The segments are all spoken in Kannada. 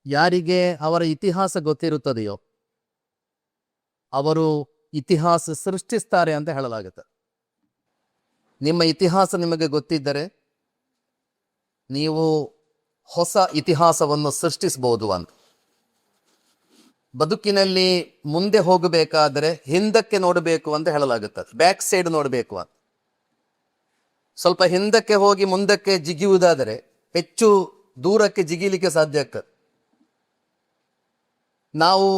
ಯಾರಿಗೆ ಅವರ ಇತಿಹಾಸ ಗೊತ್ತಿರುತ್ತದೆಯೋ ಅವರು ಇತಿಹಾಸ ಸೃಷ್ಟಿಸ್ತಾರೆ ಅಂತ ಹೇಳಲಾಗುತ್ತೆ. ನಿಮ್ಮ ಇತಿಹಾಸ ನಿಮಗೆ ಗೊತ್ತಿದ್ದರೆ ನೀವು ಹೊಸ ಇತಿಹಾಸವನ್ನು ಸೃಷ್ಟಿಸಬಹುದು ಅಂತ. ಬದುಕಿನಲ್ಲಿ ಮುಂದೆ ಹೋಗಬೇಕಾದರೆ ಹಿಂದಕ್ಕೆ ನೋಡಬೇಕು ಅಂತ ಹೇಳಲಾಗುತ್ತದೆ. ಬ್ಯಾಕ್ ಸೈಡ್ ನೋಡಬೇಕು ಅಂತ. ಸ್ವಲ್ಪ ಹಿಂದಕ್ಕೆ ಹೋಗಿ ಮುಂದಕ್ಕೆ ಜಿಗಿಯುವುದಾದರೆ ಹೆಚ್ಚು ದೂರಕ್ಕೆ ಜಿಗಿಲಿಕ್ಕೆ ಸಾಧ್ಯ ಆಗ್ತದೆ. ನಾವು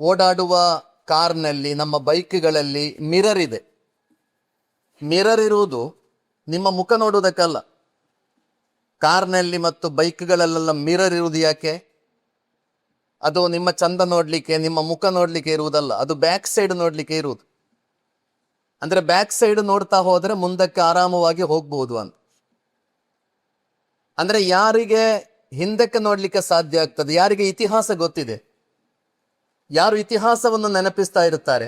ಓಡಾಡುವ ಕಾರ್ನಲ್ಲಿ, ನಮ್ಮ ಬೈಕ್ಗಳಲ್ಲಿ ಮಿರರ್ ಇದೆ. ಮಿರರ್ ಇರುವುದು ನಿಮ್ಮ ಮುಖ ನೋಡುವುದಕ್ಕಲ್ಲ. ಕಾರ್ನಲ್ಲಿ ಮತ್ತು ಬೈಕ್ಗಳಲ್ಲೆಲ್ಲ ಮಿರರ್ ಇರುವುದು ಯಾಕೆ? ಅದು ನಿಮ್ಮ ಚಂದ ನೋಡ್ಲಿಕ್ಕೆ, ನಿಮ್ಮ ಮುಖ ನೋಡ್ಲಿಕ್ಕೆ ಇರುವುದಲ್ಲ, ಅದು ಬ್ಯಾಕ್ ಸೈಡ್ ನೋಡ್ಲಿಕ್ಕೆ ಇರುವುದು. ಅಂದ್ರೆ ಬ್ಯಾಕ್ ಸೈಡ್ ನೋಡ್ತಾ ಹೋದ್ರೆ ಮುಂದಕ್ಕೆ ಆರಾಮವಾಗಿ ಹೋಗ್ಬಹುದು ಅಂತ. ಅಂದ್ರೆ ಯಾರಿಗೆ ಹಿಂದಕ್ಕೆ ನೋಡ್ಲಿಕ್ಕೆ ಸಾಧ್ಯ ಆಗ್ತದೆ, ಯಾರಿಗೆ ಇತಿಹಾಸ ಗೊತ್ತಿದೆ, ಯಾರು ಇತಿಹಾಸವನ್ನು ನೆನಪಿಸ್ತಾ ಇರುತ್ತಾರೆ,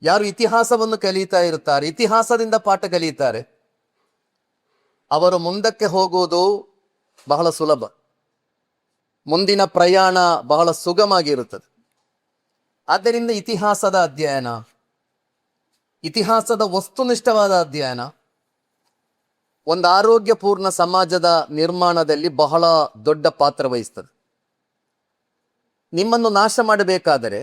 ಯಾರು ಇತಿಹಾಸವನ್ನು ಕಲಿತಾ ಇರುತ್ತಾರೆ, ಇತಿಹಾಸದಿಂದ ಪಾಠ ಕಲಿಯುತ್ತಾರೆ, ಅವರು ಮುಂದಕ್ಕೆ ಹೋಗುವುದು ಬಹಳ ಸುಲಭ. ಮುಂದಿನ ಪ್ರಯಾಣ ಬಹಳ ಸುಗಮಾಗಿರುತ್ತದೆ. ಆದ್ದರಿಂದ ಇತಿಹಾಸದ ಅಧ್ಯಯನ, ಇತಿಹಾಸದ ವಸ್ತುನಿಷ್ಠವಾದ ಅಧ್ಯಯನ ಒಂದು ಆರೋಗ್ಯಪೂರ್ಣ ಸಮಾಜದ ನಿರ್ಮಾಣದಲ್ಲಿ ಬಹಳ ದೊಡ್ಡ ಪಾತ್ರ ವಹಿಸ್ತದೆ. ನಿಮ್ಮನ್ನು ನಾಶ ಮಾಡಬೇಕಾದರೆ,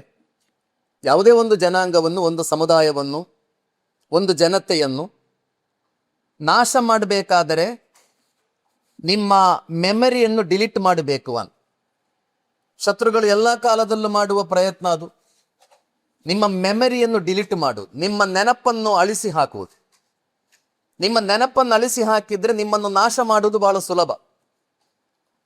ಯಾವುದೇ ಒಂದು ಜನಾಂಗವನ್ನು, ಒಂದು ಸಮುದಾಯವನ್ನು, ಒಂದು ಜನತೆಯನ್ನು ನಾಶ ಮಾಡಬೇಕಾದರೆ ನಿಮ್ಮ ಮೆಮರಿಯನ್ನು ಡಿಲೀಟ್ ಮಾಡಬೇಕು ಅಂತ ಶತ್ರುಗಳು ಎಲ್ಲ ಕಾಲದಲ್ಲೂ ಮಾಡುವ ಪ್ರಯತ್ನ ಅದು. ನಿಮ್ಮ ಮೆಮರಿಯನ್ನು ಡಿಲೀಟ್ ಮಾಡುವುದು, ನಿಮ್ಮ ನೆನಪನ್ನು ಅಳಿಸಿ ಹಾಕುವುದು. ನಿಮ್ಮ ನೆನಪನ್ನು ಅಳಿಸಿ ಹಾಕಿದ್ರೆ ನಿಮ್ಮನ್ನು ನಾಶ ಮಾಡುವುದು ಬಹಳ ಸುಲಭ.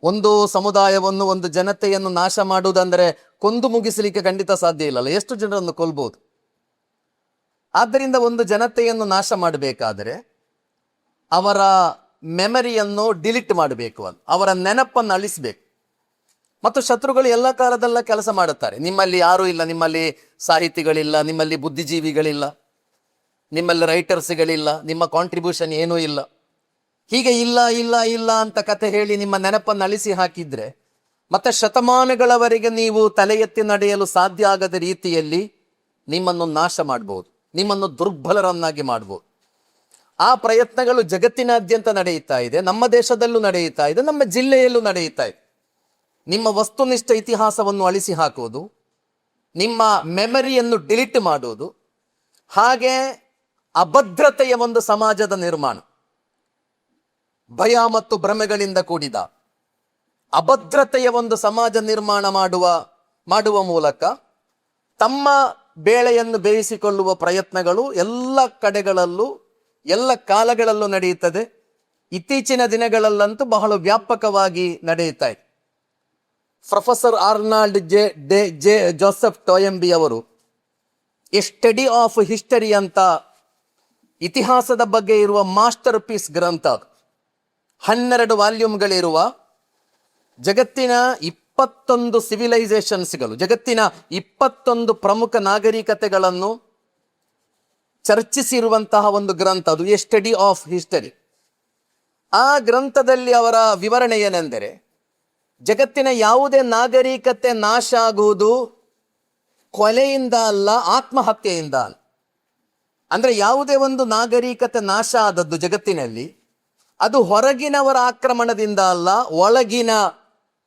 ಒಂದು ಸಮುದಾಯವನ್ನು, ಒಂದು ಜನತೆಯನ್ನು ನಾಶ ಮಾಡುವುದಂದ್ರೆ ಕೊಂದು ಮುಗಿಸಲಿಕ್ಕೆ ಖಂಡಿತ ಸಾಧ್ಯ ಇಲ್ಲಲ್ಲ, ಎಷ್ಟು ಜನರನ್ನು ಕೊಲ್ಬಹುದು. ಆದ್ದರಿಂದ ಒಂದು ಜನತೆಯನ್ನು ನಾಶ ಮಾಡಬೇಕಾದರೆ ಅವರ ಮೆಮರಿಯನ್ನು ಡಿಲೀಟ್ ಮಾಡಬೇಕು ಅಂತ, ಅವರ ನೆನಪನ್ನು ಅಳಿಸಬೇಕು. ಮತ್ತು ಶತ್ರುಗಳು ಎಲ್ಲ ಕಾಲದಲ್ಲ ಕೆಲಸ ಮಾಡುತ್ತಾರೆ. ನಿಮ್ಮಲ್ಲಿ ಯಾರೂ ಇಲ್ಲ, ನಿಮ್ಮಲ್ಲಿ ಸಾಹಿತಿಗಳಿಲ್ಲ, ನಿಮ್ಮಲ್ಲಿ ಬುದ್ಧಿಜೀವಿಗಳಿಲ್ಲ, ನಿಮ್ಮಲ್ಲಿ ರೈಟರ್ಸ್ಗಳಿಲ್ಲ, ನಿಮ್ಮ ಕಾಂಟ್ರಿಬ್ಯೂಷನ್ ಏನೂ ಇಲ್ಲ. ಹೀಗೆ ಇಲ್ಲ ಇಲ್ಲ ಇಲ್ಲ ಅಂತ ಕತೆ ಹೇಳಿ ನಿಮ್ಮ ನೆನಪನ್ನು ಅಳಿಸಿ ಹಾಕಿದ್ರೆ ಮತ್ತೆ ಶತಮಾನಗಳವರೆಗೆ ನೀವು ತಲೆ ಎತ್ತಿ ನಡೆಯಲು ಸಾಧ್ಯ ಆಗದ ರೀತಿಯಲ್ಲಿ ನಿಮ್ಮನ್ನು ನಾಶ ಮಾಡಬಹುದು, ನಿಮ್ಮನ್ನು ದುರ್ಬಲರನ್ನಾಗಿ ಮಾಡಬಹುದು. ಆ ಪ್ರಯತ್ನಗಳು ಜಗತ್ತಿನಾದ್ಯಂತ ನಡೆಯುತ್ತಾ ಇದೆ, ನಮ್ಮ ದೇಶದಲ್ಲೂ ನಡೆಯುತ್ತಾ ಇದೆ, ನಮ್ಮ ಜಿಲ್ಲೆಯಲ್ಲೂ ನಡೆಯುತ್ತಾ ಇದೆ. ನಿಮ್ಮ ವಸ್ತುನಿಷ್ಠ ಇತಿಹಾಸವನ್ನು ಅಳಿಸಿ ಹಾಕುವುದು, ನಿಮ್ಮ ಮೆಮರಿಯನ್ನು ಡಿಲೀಟ್ ಮಾಡುವುದು, ಹಾಗೆ ಅಭದ್ರತೆಯ ಒಂದು ಸಮಾಜದ ನಿರ್ಮಾಣ, ಭಯ ಮತ್ತು ಭ್ರಮೆಗಳಿಂದ ಕೂಡಿದ ಅಭದ್ರತೆಯ ಒಂದು ಸಮಾಜ ನಿರ್ಮಾಣ ಮಾಡುವ ಮೂಲಕ ತಮ್ಮ ಬೇಳೆಯನ್ನು ಬೇಯಿಸಿಕೊಳ್ಳುವ ಪ್ರಯತ್ನಗಳು ಎಲ್ಲ ಕಡೆಗಳಲ್ಲೂ, ಎಲ್ಲ ಕಾಲಗಳಲ್ಲೂ ನಡೆಯುತ್ತದೆ. ಇತ್ತೀಚಿನ ದಿನಗಳಲ್ಲಂತೂ ಬಹಳ ವ್ಯಾಪಕವಾಗಿ ನಡೆಯುತ್ತಾ ಇದೆ. ಪ್ರೊಫೆಸರ್ ಆರ್ನಾಲ್ಡ್ ಜೋಸೆಫ್ ಟೋಯಂಬಿ ಅವರು ಎ ಸ್ಟಡಿ ಆಫ್ ಹಿಸ್ಟರಿ ಅಂತ ಇತಿಹಾಸದ ಬಗ್ಗೆ ಇರುವ ಮಾಸ್ಟರ್ ಪೀಸ್ ಗ್ರಂಥ, 12 ವಾಲ್ಯೂಮ್ಗಳಿರುವ, ಜಗತ್ತಿನ 21 ಸಿವಿಲೈಸೇಷನ್ಸ್ಗಳು, ಜಗತ್ತಿನ 21 ಪ್ರಮುಖ ನಾಗರಿಕತೆಗಳನ್ನು ಚರ್ಚಿಸಿರುವಂತಹ ಒಂದು ಗ್ರಂಥ ಅದು, ಎ ಸ್ಟಡಿ ಆಫ್ ಹಿಸ್ಟರಿ. ಆ ಗ್ರಂಥದಲ್ಲಿ ಅವರ ವಿವರಣೆ ಏನೆಂದರೆ, ಜಗತ್ತಿನ ಯಾವುದೇ ನಾಗರಿಕತೆ ನಾಶ ಆಗುವುದು ಕೊಲೆಯಿಂದ ಅಲ್ಲ, ಆತ್ಮಹತ್ಯೆಯಿಂದ. ಅಂದ್ರೆ ಯಾವುದೇ ಒಂದು ನಾಗರಿಕತೆ ನಾಶ ಆದದ್ದು ಜಗತ್ತಿನಲ್ಲಿ ಅದು ಹೊರಗಿನವರ ಆಕ್ರಮಣದಿಂದ ಅಲ್ಲ, ಒಳಗಿನ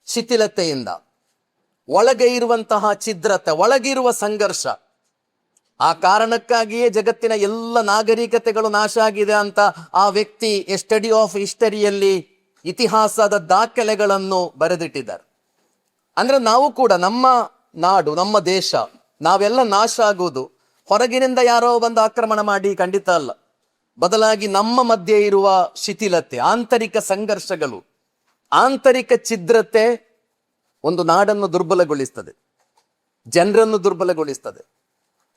ಶಿಥಿಲತೆಯಿಂದ, ಒಳಗೆ ಇರುವಂತಹ ಛಿದ್ರತೆ, ಒಳಗಿರುವ ಸಂಘರ್ಷ. ಆ ಕಾರಣಕ್ಕಾಗಿಯೇ ಜಗತ್ತಿನ ಎಲ್ಲ ನಾಗರಿಕತೆಗಳು ನಾಶ ಆಗಿದೆ ಅಂತ ಆ ವ್ಯಕ್ತಿ ಎ ಸ್ಟಡಿ ಆಫ್ ಹಿಸ್ಟರಿಯಲ್ಲಿ ಇತಿಹಾಸದ ದಾಖಲೆಗಳನ್ನು ಬರೆದಿಟ್ಟಿದ್ದಾರೆ. ಅಂದ್ರೆ ನಾವು ಕೂಡ, ನಮ್ಮ ನಾಡು, ನಮ್ಮ ದೇಶ, ನಾವೆಲ್ಲ ನಾಶ ಆಗುವುದು ಹೊರಗಿನಿಂದ ಯಾರೋ ಬಂದು ಆಕ್ರಮಣ ಮಾಡಿ ಖಂಡಿತ ಅಲ್ಲ. ಬದಲಾಗಿ ನಮ್ಮ ಮಧ್ಯೆ ಇರುವ ಶಿಥಿಲತೆ, ಆಂತರಿಕ ಸಂಘರ್ಷಗಳು, ಆಂತರಿಕ ಛಿದ್ರತೆ ಒಂದು ನಾಡನ್ನು ದುರ್ಬಲಗೊಳಿಸ್ತದೆ, ಜನರನ್ನು ದುರ್ಬಲಗೊಳಿಸ್ತದೆ.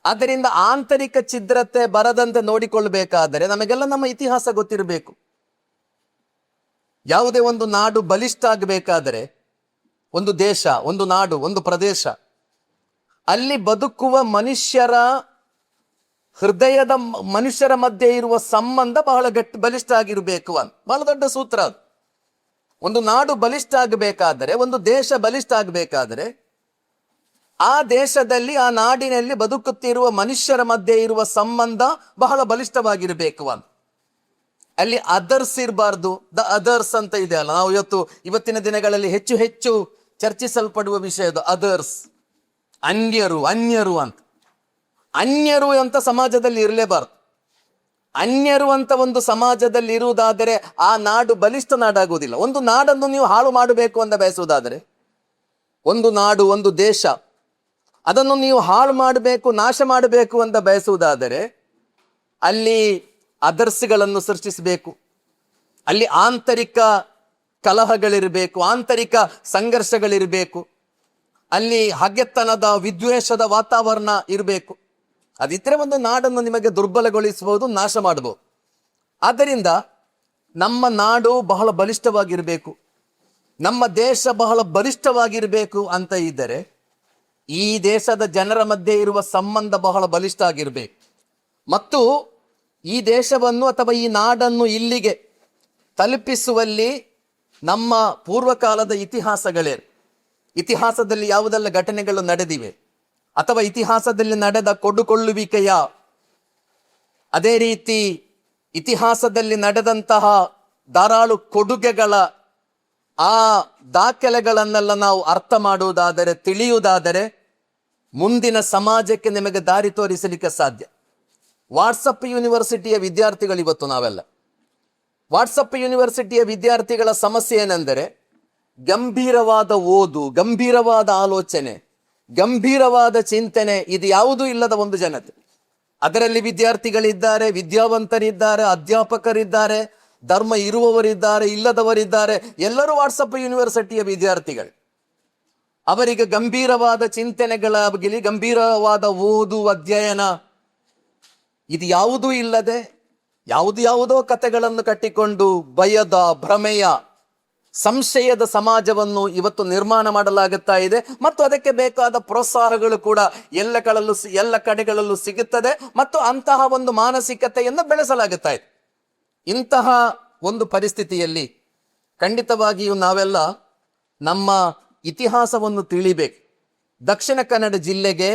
ಆದ್ದರಿಂದ ಆಂತರಿಕ ಛಿದ್ರತೆ ಬರದಂತೆ ನೋಡಿಕೊಳ್ಳಬೇಕಾದರೆ ನಮಗೆಲ್ಲ ನಮ್ಮ ಇತಿಹಾಸ ಗೊತ್ತಿರಬೇಕು. ಯಾವುದೇ ಒಂದು ನಾಡು ಬಲಿಷ್ಠ ಆಗಬೇಕಾದರೆ, ಒಂದು ದೇಶ, ಒಂದು ನಾಡು, ಒಂದು ಪ್ರದೇಶ, ಅಲ್ಲಿ ಬದುಕುವ ಮನುಷ್ಯರ ಹೃದಯದ, ಮನುಷ್ಯರ ಮಧ್ಯೆ ಇರುವ ಸಂಬಂಧ ಬಹಳ ಬಲಿಷ್ಠ ಆಗಿರಬೇಕು ಅಂತ ಬಹಳ ದೊಡ್ಡ ಸೂತ್ರ ಅದು. ಒಂದು ನಾಡು ಬಲಿಷ್ಠ ಆಗಬೇಕಾದರೆ, ಒಂದು ದೇಶ ಬಲಿಷ್ಠ ಆಗಬೇಕಾದರೆ, ಆ ದೇಶದಲ್ಲಿ ಆ ನಾಡಿನಲ್ಲಿ ಬದುಕುತ್ತಿರುವ ಮನುಷ್ಯರ ಮಧ್ಯೆ ಇರುವ ಸಂಬಂಧ ಬಹಳ ಬಲಿಷ್ಠವಾಗಿರಬೇಕು ಅಂತ. ಅಲ್ಲಿ ಅದರ್ಸ್ ಇರಬಾರ್ದು. ದ ಅದರ್ಸ್ ಅಂತ ಇದೆ ಅಲ್ಲ, ನಾವು ಇವತ್ತಿನ ದಿನಗಳಲ್ಲಿ ಹೆಚ್ಚು ಹೆಚ್ಚು ಚರ್ಚಿಸಲ್ಪಡುವ ವಿಷಯದು ಅದರ್ಸ್, ಅನ್ಯರು ಅಂತ. ಅನ್ಯರು ಅಂತ ಸಮಾಜದಲ್ಲಿ ಇರಲೇಬಾರ್ದು. ಅನ್ಯರು ಅಂತ ಒಂದು ಸಮಾಜದಲ್ಲಿ ಇರುವುದಾದರೆ ಆ ನಾಡು ಬಲಿಷ್ಠ ನಾಡಾಗುವುದಿಲ್ಲ. ಒಂದು ನಾಡನ್ನು ನೀವು ಹಾಳು ಮಾಡಬೇಕು ಅಂತ ಬಯಸುವುದಾದರೆ, ಒಂದು ನಾಡು, ಒಂದು ದೇಶ, ಅದನ್ನು ನೀವು ಹಾಳು ಮಾಡಬೇಕು, ನಾಶ ಮಾಡಬೇಕು ಅಂತ ಬಯಸುವುದಾದರೆ ಅಲ್ಲಿ ಅದರ್ಸ್ಗಳನ್ನು ಸೃಷ್ಟಿಸಬೇಕು. ಅಲ್ಲಿ ಆಂತರಿಕ ಕಲಹಗಳಿರಬೇಕು, ಆಂತರಿಕ ಸಂಘರ್ಷಗಳಿರಬೇಕು, ಅಲ್ಲಿ ಹಗೆತನದ ವಿದ್ವೇಷದ ವಾತಾವರಣ ಇರಬೇಕು. ಅದಿದ್ರೆ ಒಂದು ನಾಡನ್ನು ನಿಮಗೆ ದುರ್ಬಲಗೊಳಿಸಬಹುದು, ನಾಶ ಮಾಡಬಹುದು. ಆದ್ದರಿಂದ ನಮ್ಮ ನಾಡು ಬಹಳ ಬಲಿಷ್ಠವಾಗಿರಬೇಕು, ನಮ್ಮ ದೇಶ ಬಹಳ ಬಲಿಷ್ಠವಾಗಿರಬೇಕು ಅಂತ ಇದ್ದರೆ ಈ ದೇಶದ ಜನರ ಮಧ್ಯೆ ಇರುವ ಸಂಬಂಧ ಬಹಳ ಬಲಿಷ್ಠ ಆಗಿರಬೇಕು. ಮತ್ತು ಈ ದೇಶವನ್ನು ಅಥವಾ ಈ ನಾಡನ್ನು ಇಲ್ಲಿಗೆ ತಲುಪಿಸುವಲ್ಲಿ ನಮ್ಮ ಪೂರ್ವಕಾಲದ ಇತಿಹಾಸದಲ್ಲಿ ಯಾವುದೆಲ್ಲ ಘಟನೆಗಳು ನಡೆದಿವೆ, ಅಥವಾ ಇತಿಹಾಸದಲ್ಲಿ ನಡೆದ ಕೊಡುಕೊಳ್ಳುವಿಕೆಯ, ಅದೇ ರೀತಿ ಇತಿಹಾಸದಲ್ಲಿ ನಡೆದಂತಹ ಧಾರಾಳು ಕೊಡುಗೆಗಳ ಆ ದಾಖಲೆಗಳನ್ನೆಲ್ಲ ನಾವು ಅರ್ಥ ಮಾಡುವುದಾದರೆ, ತಿಳಿಯುವುದಾದರೆ ಮುಂದಿನ ಸಮಾಜಕ್ಕೆ ನಿಮಗೆ ದಾರಿ ತೋರಿಸಲಿಕ್ಕೆ ಸಾಧ್ಯ. ವಾಟ್ಸಪ್ ಯೂನಿವರ್ಸಿಟಿಯ ವಿದ್ಯಾರ್ಥಿಗಳು ಇವತ್ತು ನಾವೆಲ್ಲ ವಾಟ್ಸಪ್ ಯೂನಿವರ್ಸಿಟಿಯ ವಿದ್ಯಾರ್ಥಿಗಳ ಸಮಸ್ಯೆ ಏನೆಂದರೆ, ಗಂಭೀರವಾದ ಓದು, ಗಂಭೀರವಾದ ಆಲೋಚನೆ, ಗಂಭೀರವಾದ ಚಿಂತನೆ ಇದು ಯಾವುದೂ ಇಲ್ಲದ ಒಂದು ಜನತೆ. ಅದರಲ್ಲಿ ವಿದ್ಯಾರ್ಥಿಗಳಿದ್ದಾರೆ, ವಿದ್ಯಾವಂತರಿದ್ದಾರೆ, ಅಧ್ಯಾಪಕರಿದ್ದಾರೆ, ಧರ್ಮ ಇರುವವರಿದ್ದಾರೆ, ಇಲ್ಲದವರಿದ್ದಾರೆ, ಎಲ್ಲರೂ ವಾಟ್ಸಪ್ ಯೂನಿವರ್ಸಿಟಿಯ ವಿದ್ಯಾರ್ಥಿಗಳು. ಅವರಿಗೆ ಗಂಭೀರವಾದ ಚಿಂತನೆಗಳಾಗಲಿ, ಗಂಭೀರವಾದ ಓದು, ಅಧ್ಯಯನ ಇದು ಯಾವುದೂ ಇಲ್ಲದೆ ಯಾವುದೋ ಕಥೆಗಳನ್ನು ಕಟ್ಟಿಕೊಂಡು ಭಯದ, ಭ್ರಮೆಯ, ಸಂಶಯದ ಸಮಾಜವನ್ನು ಇವತ್ತು ನಿರ್ಮಾಣ ಮಾಡಲಾಗುತ್ತಾ ಇದೆ. ಮತ್ತು ಅದಕ್ಕೆ ಬೇಕಾದ ಪ್ರೋತ್ಸಾಹಗಳು ಕೂಡ ಎಲ್ಲ ಕಡೆಗಳಲ್ಲೂ ಸಿಗುತ್ತದೆ ಮತ್ತು ಅಂತಹ ಒಂದು ಮಾನಸಿಕತೆಯನ್ನು ಬೆಳೆಸಲಾಗುತ್ತಾ ಇದೆ. ಇಂತಹ ಒಂದು ಪರಿಸ್ಥಿತಿಯಲ್ಲಿ ಖಂಡಿತವಾಗಿಯೂ ನಾವೆಲ್ಲ ನಮ್ಮ ಇತಿಹಾಸವನ್ನು ತಿಳಿಬೇಕು. ದಕ್ಷಿಣ ಕನ್ನಡ ಜಿಲ್ಲೆಗೆ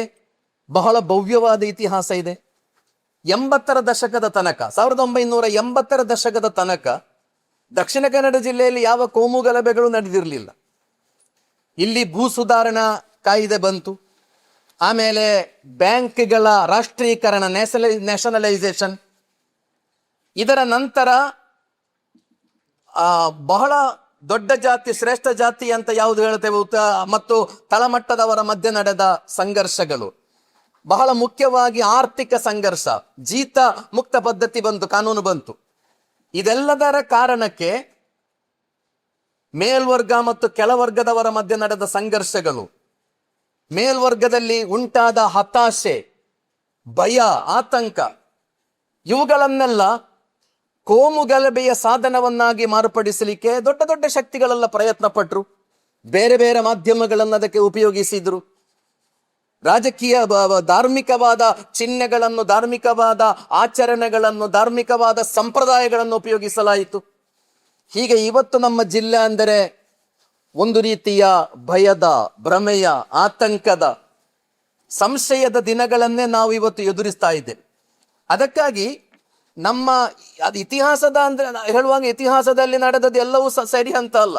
ಬಹಳ ಭವ್ಯವಾದ ಇತಿಹಾಸ ಇದೆ. 80ರ ದಶಕದ ತನಕ, 1980ರ ದಶಕದ ತನಕ ದಕ್ಷಿಣ ಕನ್ನಡ ಜಿಲ್ಲೆಯಲ್ಲಿ ಯಾವ ಕೋಮು ಗಲಭೆಗಳು ನಡೆದಿರಲಿಲ್ಲ. ಇಲ್ಲಿ ಭೂ ಸುಧಾರಣಾ ಕಾಯ್ದೆ ಬಂತು, ಆಮೇಲೆ ಬ್ಯಾಂಕ್ಗಳ ರಾಷ್ಟ್ರೀಕರಣ, ನ್ಯಾಷನಲೈಸೇಷನ್. ಇದರ ನಂತರ ಬಹಳ ದೊಡ್ಡ ಜಾತಿ, ಶ್ರೇಷ್ಠ ಜಾತಿ ಅಂತ ಯಾವುದು ಹೇಳ್ತೇವೆ, ಮತ್ತು ತಳಮಟ್ಟದವರ ಮಧ್ಯೆ ನಡೆದ ಸಂಘರ್ಷಗಳು, ಬಹಳ ಮುಖ್ಯವಾಗಿ ಆರ್ಥಿಕ ಸಂಘರ್ಷ, ಜೀತ ಮುಕ್ತ ಪದ್ಧತಿ ಬಂತು, ಕಾನೂನು ಬಂತು. ಇದೆಲ್ಲದರ ಕಾರಣಕ್ಕೆ ಮೇಲ್ವರ್ಗ ಮತ್ತು ಕೆಳವರ್ಗದವರ ಮಧ್ಯೆ ನಡೆದ ಸಂಘರ್ಷಗಳು, ಮೇಲ್ವರ್ಗದಲ್ಲಿ ಉಂಟಾದ ಹತಾಶೆ, ಭಯ, ಆತಂಕ, ಇವುಗಳನ್ನೆಲ್ಲ ಕೋಮು ಗಲಭೆಯ ಸಾಧನವನ್ನಾಗಿ ಮಾರ್ಪಡಿಸಲಿಕ್ಕೆ ದೊಡ್ಡ ದೊಡ್ಡ ಶಕ್ತಿಗಳೆಲ್ಲ ಪ್ರಯತ್ನ ಪಟ್ಟರು. ಬೇರೆ ಬೇರೆ ಮಾಧ್ಯಮಗಳನ್ನು ಅದಕ್ಕೆ ಉಪಯೋಗಿಸಿದ್ರು. ರಾಜಕೀಯ, ಧಾರ್ಮಿಕವಾದ ಚಿಹ್ನೆಗಳನ್ನು, ಧಾರ್ಮಿಕವಾದ ಆಚರಣೆಗಳನ್ನು, ಧಾರ್ಮಿಕವಾದ ಸಂಪ್ರದಾಯಗಳನ್ನು ಉಪಯೋಗಿಸಲಾಯಿತು. ಹೀಗೆ ಇವತ್ತು ನಮ್ಮ ಜಿಲ್ಲೆ ಅಂದರೆ ಒಂದು ರೀತಿಯ ಭಯದ, ಭ್ರಮೆಯ, ಆತಂಕದ, ಸಂಶಯದ ದಿನಗಳನ್ನೇ ನಾವು ಇವತ್ತು ಎದುರಿಸ್ತಾ ಇದ್ದೇವೆ. ಅದಕ್ಕಾಗಿ ನಮ್ಮ ಇತಿಹಾಸದ ಅಂದ್ರೆ ಹೇಳುವಾಗ ಇತಿಹಾಸದಲ್ಲಿ ನಡೆದದ್ದು ಎಲ್ಲವೂ ಸರಿ ಅಂತ ಅಲ್ಲ.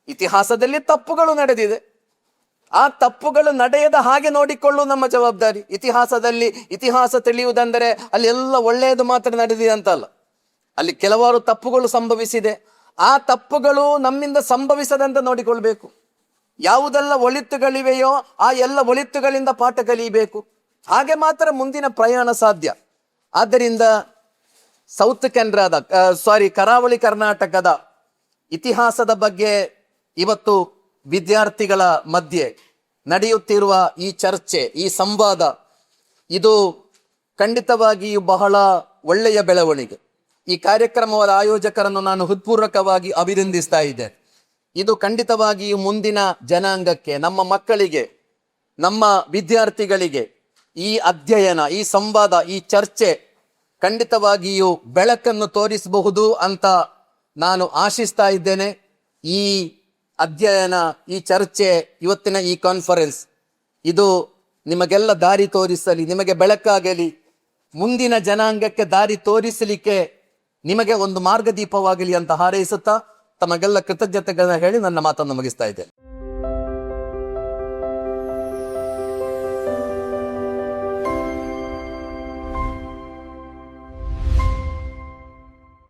ಇತಿಹಾಸದಲ್ಲಿ ತಪ್ಪುಗಳು ನಡೆದಿದೆ. ಆ ತಪ್ಪುಗಳು ನಡೆಯದ ಹಾಗೆ ನೋಡಿಕೊಳ್ಳುವ ನಮ್ಮ ಜವಾಬ್ದಾರಿ. ಇತಿಹಾಸ ತಿಳಿಯುವುದಂದರೆ ಅಲ್ಲಿ ಎಲ್ಲ ಒಳ್ಳೆಯದು ಮಾತ್ರ ನಡೆದಿದೆ ಅಂತಲ್ಲ, ಅಲ್ಲಿ ಕೆಲವಾರು ತಪ್ಪುಗಳು ಸಂಭವಿಸಿದೆ. ಆ ತಪ್ಪುಗಳು ನಮ್ಮಿಂದ ಸಂಭವಿಸದಂತೆ ನೋಡಿಕೊಳ್ಬೇಕು. ಯಾವುದೆಲ್ಲ ಒಳಿತುಗಳಿವೆಯೋ ಆ ಎಲ್ಲ ಒಳಿತುಗಳಿಂದ ಪಾಠ ಕಲಿಯಬೇಕು. ಹಾಗೆ ಮಾತ್ರ ಮುಂದಿನ ಪ್ರಯಾಣ ಸಾಧ್ಯ. ಆದ್ದರಿಂದ ಕರಾವಳಿ ಕರ್ನಾಟಕದ ಇತಿಹಾಸದ ಬಗ್ಗೆ ಇವತ್ತು ವಿದ್ಯಾರ್ಥಿಗಳ ಮಧ್ಯೆ ನಡೆಯುತ್ತಿರುವ ಈ ಚರ್ಚೆ, ಈ ಸಂವಾದ, ಇದು ಖಂಡಿತವಾಗಿಯೂ ಬಹಳ ಒಳ್ಳೆಯ ಬೆಳವಣಿಗೆ. ಈ ಕಾರ್ಯಕ್ರಮದ ಆಯೋಜಕರನ್ನು ನಾನು ಹೃತ್ಪೂರ್ವಕವಾಗಿ ಅಭಿನಂದಿಸ್ತಾ ಇದ್ದೇನೆ. ಇದು ಖಂಡಿತವಾಗಿಯೂ ಮುಂದಿನ ಜನಾಂಗಕ್ಕೆ, ನಮ್ಮ ಮಕ್ಕಳಿಗೆ, ನಮ್ಮ ವಿದ್ಯಾರ್ಥಿಗಳಿಗೆ ಈ ಅಧ್ಯಯನ, ಈ ಸಂವಾದ, ಈ ಚರ್ಚೆ ಖಂಡಿತವಾಗಿಯೂ ಬೆಳಕನ್ನು ತೋರಿಸಬಹುದು ಅಂತ ನಾನು ಆಶಿಸ್ತಾ ಇದ್ದೇನೆ. ಈ ಅಧ್ಯಯನ, ಈ ಚರ್ಚೆ, ಇವತ್ತಿನ ಈ ಕಾನ್ಫರೆನ್ಸ್ ಇದು ನಿಮಗೆಲ್ಲ ದಾರಿ ತೋರಿಸಲಿ, ನಿಮಗೆ ಬೆಳಕಾಗಲಿ, ಮುಂದಿನ ಜನಾಂಗಕ್ಕೆ ದಾರಿ ತೋರಿಸಲಿಕ್ಕೆ ನಿಮಗೆ ಒಂದು ಮಾರ್ಗದೀಪವಾಗಲಿ ಅಂತ ಹಾರೈಸುತ್ತಾ ತಮಗೆಲ್ಲ ಕೃತಜ್ಞತೆಗಳನ್ನ ಹೇಳಿ ನನ್ನ ಮಾತನ್ನು ಮುಗಿಸ್ತಾ ಇದ್ದೇನೆ.